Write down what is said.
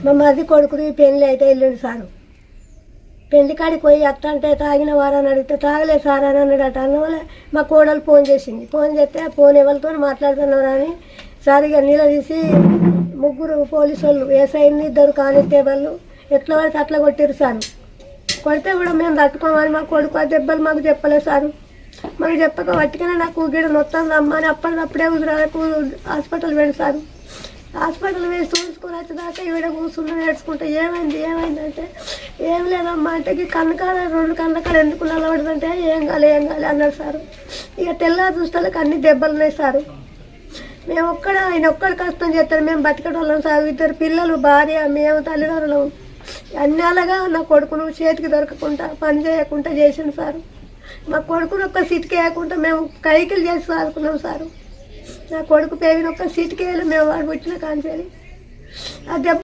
మా మరిది కొడుకుది పెళ్ళి అయితే వెళ్ళండి సారు. పెళ్లి కాడికి పోయి అంటే తాగిన వారని అడిగితే తాగలే సార్ అని అన్నాడట. అన్నవల్ల మా కోడలు ఫోన్ చేసింది. ఫోన్ చేస్తే ఫోన్ ఎవరితో మాట్లాడుతున్నారు అని సరిగా నిలదీసి ముగ్గురు పోలీసు వాళ్ళు ఏసైని 2 కానిస్టేబుళ్ళు ఎట్లా పడితే అట్లా కొట్టారు సార్. కొడితే కూడా మేము తట్టుకోమని మా కొడుకు ఆ దెబ్బలు మాకు చెప్పలేదు సారు. మాకు చెప్పక పట్టుకనే నాకు గిడ నొత్తం రమ్మని అప్పటికప్పుడే హుజురాలకు హాస్పిటల్ వెళ్ళి సారు. హాస్పిటల్ వేసి చూసుకుని వచ్చేదాకా ఈవిడ కూర్చుని నేర్చుకుంటే ఏమైంది అంటే ఏం లేదమ్మా అంటే కన్నకాడ 2 కన్నకాడ ఎందుకు నిలబడదంటే ఏం కాలే అన్నారు సారు. ఇక తెల్లారి చూస్తాలకు అన్ని దెబ్బలు ఉన్నాయి సారు. మేము ఆయన ఒక్కడు కష్టం చేస్తారు, మేము బతికటోళ్ళం సార్. 2 పిల్లలు, భార్య, మేము తల్లిదండ్రులు అన్నాళ్ళగా నా కొడుకును చేతికి దొరకకుండా పని చేయకుండా చేసిండు సారు. మా కొడుకును ఒక్క సిటికి వేయకుండా మేము కైకిలు చేసి సాదుకున్నాం సారు. నా కొడుకు పేరుని ఒక్క సిటికి వేయాలి మేము వాడు పుట్టిన కాంచేది ఆ దెబ్బ